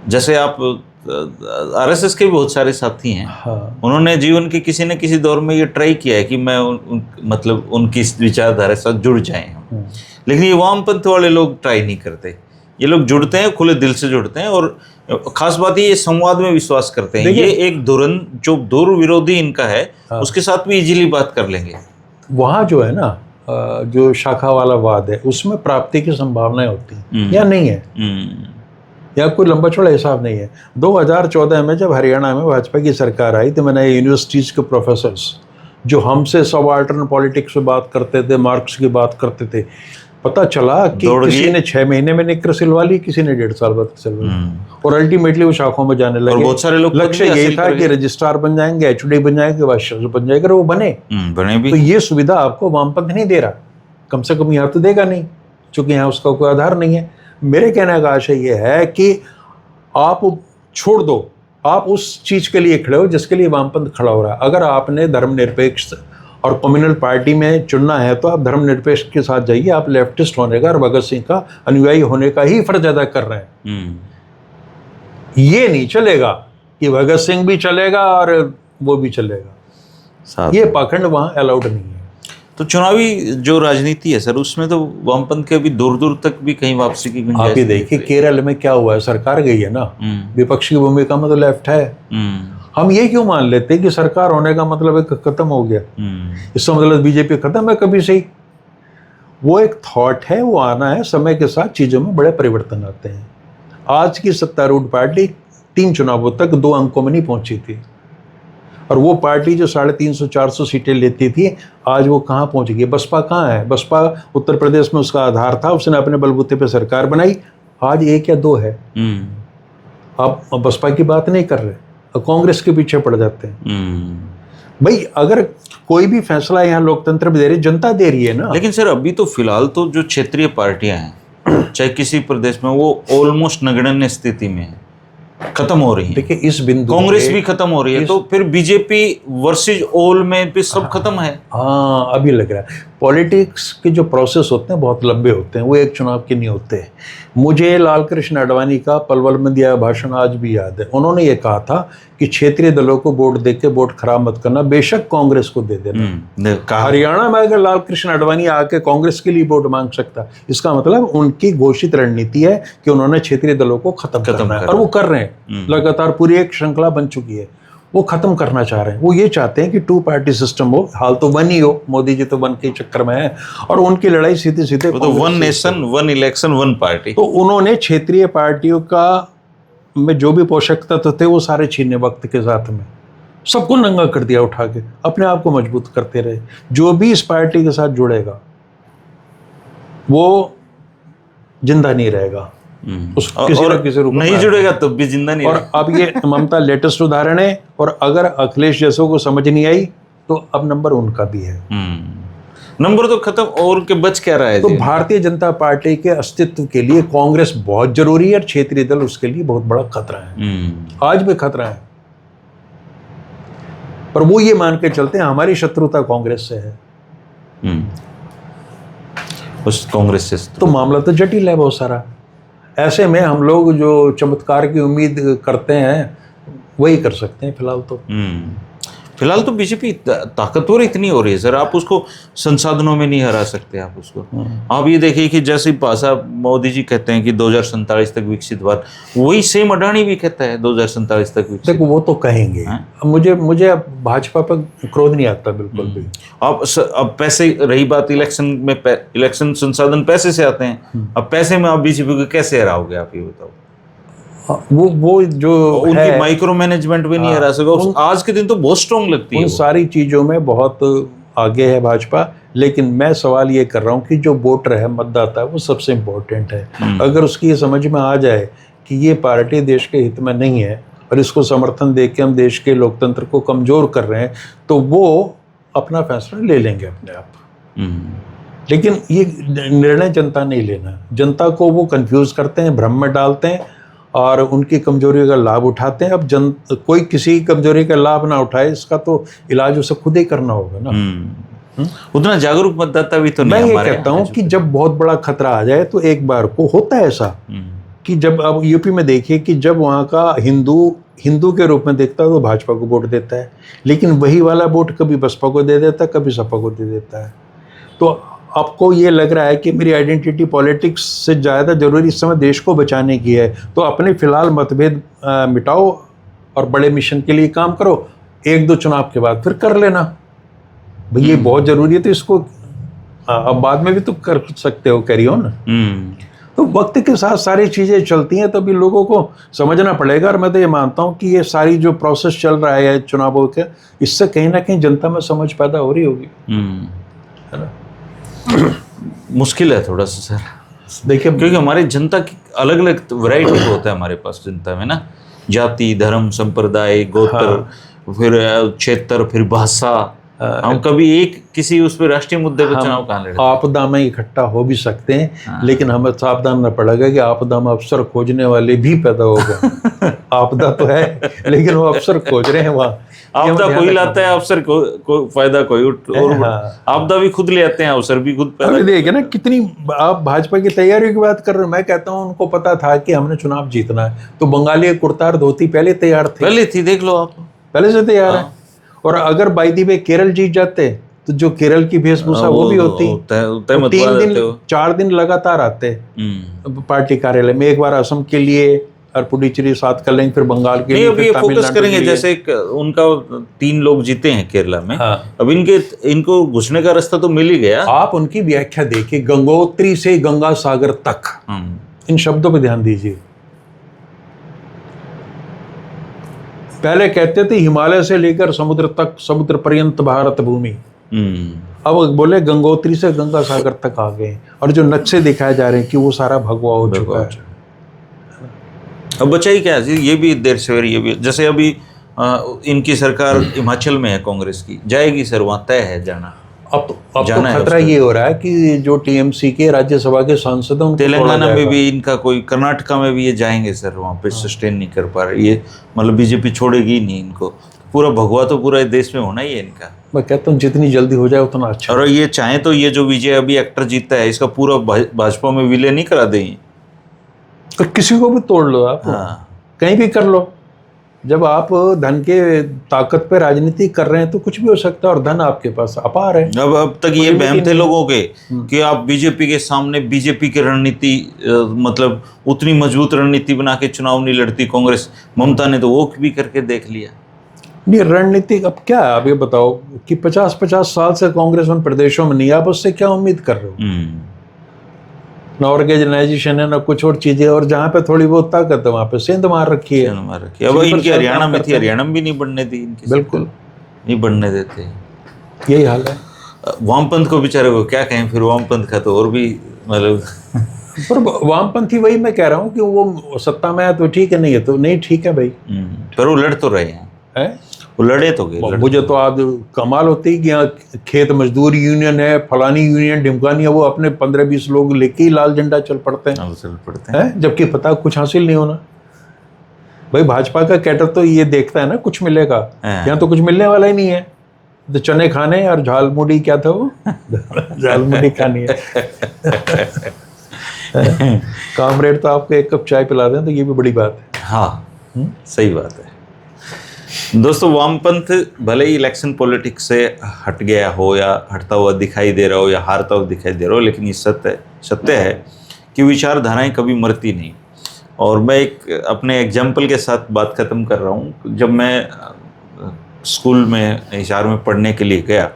जैसे आप आरएसएस के भी बहुत सारे साथी हैं। हाँ, उन्होंने जीवन के किसी न किसी दौर में ये ट्राई किया है कि मैं मतलब उनकी विचारधारा के साथ जुड़ जाएं। लेकिन ये वामपंथ वाले लोग ट्राई नहीं करते। ये लोग जुड़ते हैं, खुले दिल से जुड़ते हैं, और खास बात ये संवाद में विश्वास करते हैं। ये एक जो दूर विरोधी इनका है, हाँ, उसके साथ भी इजीली बात कर लेंगे। वहाँ जो है ना, जो शाखा वाला वाद है उसमें प्राप्ति की संभावनाएं होती हैं या नहीं है, या कोई लंबा चौड़ा हिसाब नहीं है। 2014 में जब हरियाणा में भाजपा की सरकार आई, तो मैंने यूनिवर्सिटीज़ के प्रोफेसर्स जो हमसे सबाल्टर्न पॉलिटिक्स पे बात करते थे, मार्क्स की बात करते थे, पता चला कि किसी ने 6 महीने में निकर सिलवा ली, किसी ने 1.5 साल बाद सिलवा ली, और अल्टीमेटली वो शाखाओं में जाने लगे। बहुत सारे लोग लक्ष्य यही था कि रजिस्ट्रार बन जाएंगे, एचओडी बन जाएंगे, वाइस चांसलर बन जाएंगे, वो बने भी। तो ये सुविधा आपको वामपंथ नहीं दे रहा, कम से कम यहाँ तो देगा नहीं, क्योंकि यहाँ उसका कोई आधार नहीं है। मेरे कहने का आशय ये है कि आप छोड़ दो, आप उस चीज़ के लिए खड़े हो जिसके लिए वामपंथ खड़ा हो रहा है। अगर आपने धर्मनिरपेक्ष और कम्युनल पार्टी में चुनना है, तो आप धर्मनिरपेक्ष के साथ जाइए। आप लेफ्टिस्ट होने का और भगत सिंह का अनुयायी होने का ही फर्ज अदा कर रहे हैं। ये नहीं चलेगा कि भगत सिंह भी चलेगा और वो भी चलेगा, ये पाखंड वहाँ अलाउड नहीं है। तो चुनावी जो राजनीति है सर, उसमें तो वामपंथ के अभी दूर दूर तक भी कहीं वापसी की गुंजाइश। आप ये देखिए केरल में क्या हुआ है, सरकार गई है ना, विपक्ष की भूमिका में तो लेफ्ट है। हम ये क्यों मान लेते हैं कि सरकार होने का मतलब एक खत्म हो गया, इसका मतलब बीजेपी खत्म है कभी से ही। वो एक थॉट है, वो आना है, समय के साथ चीज़ों में बड़े परिवर्तन आते हैं। आज की सत्तारूढ़ पार्टी 3 चुनावों तक 2 अंकों में नहीं पहुंची थी, और वो पार्टी जो 350-400 सीटें लेती थी, आज वो कहाँ पहुंच गई। बसपा कहाँ है? बसपा उत्तर प्रदेश में उसका आधार था, उसने अपने बलबूते पे सरकार बनाई, आज 1 या 2 है। आप बसपा की बात नहीं कर रहे, कांग्रेस के पीछे पड़ जाते हैं। भाई अगर कोई भी फैसला यहाँ लोकतंत्र में दे रही, जनता दे रही है ना। लेकिन सर अभी तो फिलहाल तो जो क्षेत्रीय पार्टियां हैं, चाहे किसी प्रदेश में, वो ऑलमोस्ट नगण्य स्थिति में है, खत्म हो रही है। देखिए इस बिंदु कांग्रेस भी खत्म हो रही है, तो फिर बीजेपी वर्सेज ऑल में भी सब खत्म है। हाँ, अभी लग रहा है पॉलिटिक्स के जो प्रोसेस होते हैं बहुत लंबे होते हैं, वो एक चुनाव के नहीं होते। मुझे लाल कृष्ण आडवाणी का पलवल में दिया भाषण आज भी याद है। उन्होंने ये कहा था कि क्षेत्रीय दलों को वोट देके वोट खराब मत करना, बेशक कांग्रेस को दे देना। हरियाणा में अगर लाल कृष्ण आडवाणी आके कांग्रेस के लिए वोट मांग सकता, इसका मतलब उनकी घोषित रणनीति है कि उन्होंने क्षेत्रीय दलों को खत्म करना है, और वो कर रहे हैं लगातार। पूरी एक श्रृंखला बन चुकी है। वो खत्म करना चाह रहे हैं। वो ये चाहते हैं कि 2 पार्टी सिस्टम हो, हाल तो 1 ही हो, मोदी जी तो 1 के चक्कर में है, और उनकी लड़ाई सीधे सीधे वो तो 1 नेशन 1 इलेक्शन 1 पार्टी। तो उन्होंने क्षेत्रीय पार्टियों का में जो भी पोषक तत्व थे वो सारे छीने वक्त के साथ में, सबको नंगा कर दिया उठा के, अपने आप को मजबूत करते रहे। जो भी इस पार्टी के साथ जुड़ेगा वो जिंदा नहीं रहेगा, किसी न किसी रूप में नहीं जुड़ेगा तो भी जिंदा नहीं और अब ये ममता लेटेस्ट उदाहरण है, और अगर अखिलेश जैसों को समझ नहीं आई तो अब नंबर उनका भी है। नंबर तो खत्म, और के बच क्या रहा है तो भारतीय जनता पार्टी के अस्तित्व के लिए कांग्रेस बहुत जरूरी है, और क्षेत्रीय दल उसके लिए बहुत बड़ा खतरा है, आज भी खतरा है। पर वो ये मान के चलते हैं हमारी शत्रुता कांग्रेस से है, उस कांग्रेस से तो मामला तो जटिल है बहुत सारा। ऐसे में हम लोग जो चमत्कार की उम्मीद करते हैं वही कर सकते हैं फिलहाल तो। फिलहाल तो बीजेपी ताकतवर इतनी हो रही है सर, आप उसको संसाधनों में नहीं हरा सकते आप उसको। आप ये देखिए कि जैसे भाषा मोदी जी कहते हैं कि 2047 तक विकसित भारत, वही सेम अडानी भी कहता है 2047 तक विकसित। देखो वो तो कहेंगे, मुझे अब भाजपा पर क्रोध नहीं आता बिल्कुल भी। अब पैसे, रही बात इलेक्शन में, इलेक्शन संसाधन पैसे से आते हैं, अब पैसे में आप बीजेपी को कैसे हराओगे आप ये बताओ। वो जो उनकी माइक्रो मैनेजमेंट भी नहीं हरा सका, आज के दिन तो बहुत स्ट्रॉन्ग लगती है। उन सारी चीजों में बहुत आगे है भाजपा, लेकिन मैं सवाल ये कर रहा हूँ कि जो वोटर है, मतदाता है, वो सबसे इम्पोर्टेंट है। अगर उसकी ये समझ में आ जाए कि ये पार्टी देश के हित में नहीं है और इसको समर्थन दे के हम देश के लोकतंत्र को कमजोर कर रहे हैं, तो वो अपना फैसला ले लेंगे अपने आप। लेकिन ये निर्णय जनता नहीं लेना, जनता को वो कंफ्यूज करते हैं, भ्रम में डालते हैं और उनकी कमजोरी का लाभ उठाते हैं। अब कोई किसी कमजोरी का लाभ ना उठाए, इसका तो इलाज उसे खुद ही करना होगा ना। उतना जागरूक मतदाता भी तो नहीं। मैं ये कहता हूँ कि जब बहुत बड़ा खतरा आ जाए तो एक बार को होता है ऐसा कि जब अब यूपी में देखिए कि जब वहाँ का हिंदू के रूप में देखता है तो भाजपा को वोट देता है, लेकिन वही वाला वोट कभी बसपा को दे देता है, कभी सपा को दे देता है। तो आपको ये लग रहा है कि मेरी आइडेंटिटी पॉलिटिक्स से ज़्यादा जरूरी इस समय देश को बचाने की है, तो अपने फिलहाल मतभेद मिटाओ और बड़े मिशन के लिए काम करो। 1-2 चुनाव के बाद फिर कर लेना भाई, ये बहुत जरूरी है, तो इसको अब बाद में भी तो कर सकते हो, कैरी ऑन। तो वक्त के साथ सारी चीज़ें चलती हैं, तभी लोगों को समझना पड़ेगा। और मैं तो ये मानता हूँ कि ये सारी जो प्रोसेस चल रहा है चुनावों के, इससे कहीं ना कहीं जनता में समझ पैदा हो रही होगी, है ना। मुश्किल है थोड़ा सा सर, देखिए, क्योंकि हमारी जनता की अलग अलग वैरायटी होता है हमारे पास जनता में ना, जाति, धर्म, संप्रदाय, गोत्र, फिर क्षेत्र, फिर भाषा। हम कभी एक किसी उस पर राष्ट्रीय मुद्दे पर चुनाव कहाँ लड़ते। आपदा में इकट्ठा हो भी सकते हैं, लेकिन हमें सावधान रहना पड़ेगा कि आपदा में अवसर खोजने वाले भी पैदा हो गए। आपदा तो है, लेकिन वो अवसर खोज रहे हैं वहाँ। आपदा कोई लाता है अवसर को फायदा कोई, और आपदा भी खुद ले आते हैं, अवसर भी खुद पैदा। देखिए ना कितनी आप भाजपा की तैयारियों की बात कर रहे हो। मैं कहता हूँ उनको पता था कि हमने चुनाव जीतना है, तो बंगाली कुर्ता और धोती पहले तैयार थे, पहले थी, देख लो आप, पहले से तैयार है। और अगर बाई दी वे केरल जीत जाते तो जो केरल की वेशभूषा वो भी होती। 4 दिन लगातार आते पार्टी कार्यालय में, एक बार असम के लिए और पुडुचेरी साथ कर लेंगे, फिर बंगाल के लिए। अभी ये फोकस करेंगे, जैसे उनका 3 लोग जीते हैं केरला में। अब इनको घुसने का रास्ता तो मिल ही गया। आप उनकी व्याख्या देखिए, गंगोत्री से गंगा सागर तक, इन शब्दों पे ध्यान दीजिए। पहले कहते थे हिमालय से लेकर समुद्र तक, समुद्र पर्यंत भारत भूमि। अब बोले गंगोत्री से गंगा सागर तक आ गए, और जो नक्शे दिखाए जा रहे हैं कि वो सारा भगवा हो चुका है। अब बचा ही क्या, ये भी देर सवेर, ये भी जैसे अभी इनकी सरकार हिमाचल में है कांग्रेस की, जाएगी सर, वहाँ तय है जाना। अब तो खतरा ये हो रहा है कि जो टीएमसी के राज्यसभा के सांसद हैं, तेलंगाना में भी इनका कोई, कर्नाटका में भी ये जाएंगे सर, वहाँ पे सस्टेन नहीं कर पा रहे ये, मतलब बीजेपी छोड़ेगी ही नहीं इनको। पूरा भगवा तो पूरा देश में होना ही है इनका। मैं कहता हूँ जितनी जल्दी हो जाए उतना अच्छा। और ये चाहे तो ये जो विजय अभी एक्टर जीता है, इसका पूरा भाजपा में विलय नहीं करा देंगे, तो किसी को भी तोड़ लो आप, कहीं भी कर लो। जब आप धन के ताकत पे राजनीति कर रहे हैं तो कुछ भी हो सकता है, और धन आपके पास अपार है। अब तक ये बहम थे लोगों के कि आप बीजेपी के सामने, बीजेपी की रणनीति मतलब उतनी मजबूत रणनीति बना के चुनाव नहीं लड़ती कांग्रेस। ममता ने तो वो भी करके देख लिया। नहीं, रणनीति अब क्या है, आप ये बताओ कि 50-50 साल से कांग्रेस उन प्रदेशों में नहीं, आप उससे क्या उम्मीद कर रहे हो? ना ऑर्गेनाइजेशन है ना कुछ और चीजें, और जहाँ पे थोड़ी बहुत ताकत है वहाँ पे सेंध मार रखी है। अब इनकी हरियाणा में थी, हरियाणा में भी नहीं बढ़ने दी इनकी, बिल्कुल नहीं बढ़ने देते, यही हाल है। वामपंथ को बेचारे को क्या कहें, फिर वामपंथ का तो और भी मतलब पर वामपंथी, वही मैं कह रहा हूँ कि वो सत्ता में है तो ठीक है, नहीं है तो नहीं ठीक है भाई। पर वो लड़ तो रहे हैं, वो लड़े तो गए। मुझे तो आज कमाल होती है कि यहाँ खेत मजदूर यूनियन है, फलानी यूनियन ढिमकानी है, वो अपने 15-20 लोग लेके ही लाल झंडा चल पड़ते हैं, जबकि पता कुछ हासिल नहीं होना। भाई भाजपा का कैडर तो ये देखता है ना कुछ मिलेगा, यहाँ तो कुछ मिलने वाला ही नहीं है, तो चने खाने और झाल मुड़ी, क्या था वो झाल मुड़ी खानी है। कामरेड तो आपको एक कप चाय पिला दें तो ये भी बड़ी बात है। हाँ सही बात है। दोस्तों, वामपंथ भले ही इलेक्शन पॉलिटिक्स से हट गया हो या हटता हुआ दिखाई दे रहा हो या हारता हुआ दिखाई दे रहा हो, लेकिन ये सत्य है कि विचारधाराएं कभी मरती नहीं। और मैं एक अपने एग्जाम्पल के साथ बात ख़त्म कर रहा हूँ। जब मैं स्कूल में हिसार में पढ़ने के लिए गया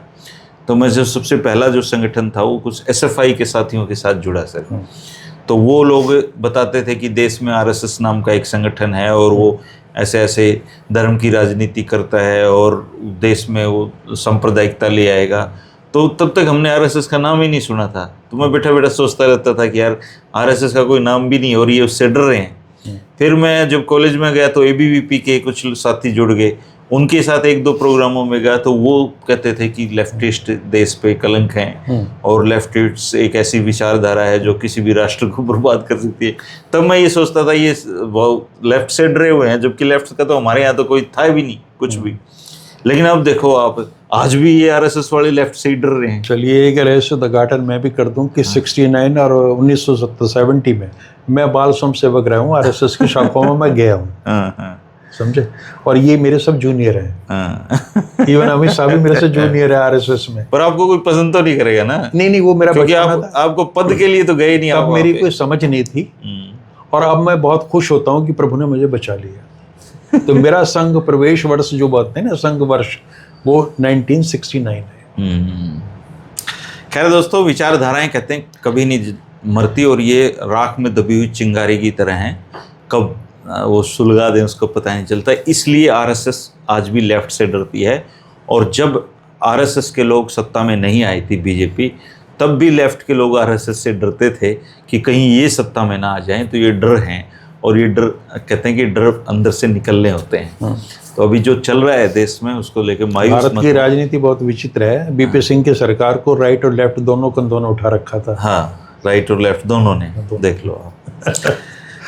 तो मैं जो सबसे पहला जो संगठन था वो कुछ SFI के साथियों के साथ जुड़ा सर। तो वो लोग बताते थे कि देश में RSS नाम का एक संगठन है और वो ऐसे ऐसे धर्म की राजनीति करता है और देश में वो सांप्रदायिकता ले आएगा। तो तब तक हमने RSS का नाम ही नहीं सुना था। तो मैं बैठा बैठा सोचता रहता था कि यार RSS का कोई नाम भी नहीं और ये उससे डर रहे हैं। फिर मैं जब कॉलेज में गया तो ABVP के कुछ साथी जुड़ गए, उनके साथ 1-2 प्रोग्रामों में गया तो वो कहते थे कि लेफ्टिस्ट देश पे कलंक हैं और लेफ्टिस्ट एक ऐसी विचारधारा है जो किसी भी राष्ट्र को बर्बाद कर सकती है। तब मैं ये सोचता था ये लेफ्ट से डरे हुए हैं, जबकि लेफ्ट का तो हमारे यहाँ तो कोई था भी नहीं कुछ भी। लेकिन अब देखो आप, आज भी ये RSS वाले लेफ्ट से ही डर रहे हैं। चलिए एक रहस्य उद्घाटन मैं भी कर दूं कि 69 और 1970 में मैं बाल स्वयं सेवक रहा हूँ, RSS की शाखाओं में मैं गया हूँ, समझे। और ये मेरे सब जूनियर हैं, इवन अमित शाह भी मेरे से जूनियर है RSS में। पर आपको कोई पसंद तो नहीं करेगा ना? नहीं, वो मेरा क्योंकि आपको पद के लिए तो गए नहीं, अब मेरी कोई समझ नहीं थी। और अब मैं बहुत खुश होता हूँ कि प्रभु ने मुझे बचा लिया। तो मेरा संघ प्रवेश वर्ष जो बात है ना, संघ वर्ष, वो 1969 है। खैर दोस्तों, विचारधाराएं कहते हैं कभी नहीं मरती और ये राख में दबी हुई चिंगारी की तरह हैं, कब वो सुलगा दें उसको पता नहीं चलता। इसलिए RSS आज भी लेफ्ट से डरती है। और जब RSS के लोग सत्ता में नहीं आई थी BJP, तब भी लेफ्ट के लोग RSS से डरते थे कि कहीं ये सत्ता में ना आ जाएं। तो ये डर हैं और ये डर कहते हैं कि डर अंदर से निकलने होते हैं। तो अभी जो चल रहा है देश में उसको लेकर मायूस भारत की राजनीति बहुत विचित्र है। BP सिंह की सरकार को राइट और लेफ्ट दोनों कंधों ने उठा रखा था। हाँ, राइट और लेफ्ट दोनों ने, देख लो आप।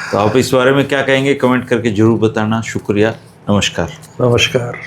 तो आप इस बारे में क्या कहेंगे, कमेंट करके जरूर बताना। शुक्रिया, नमस्कार। नमस्कार।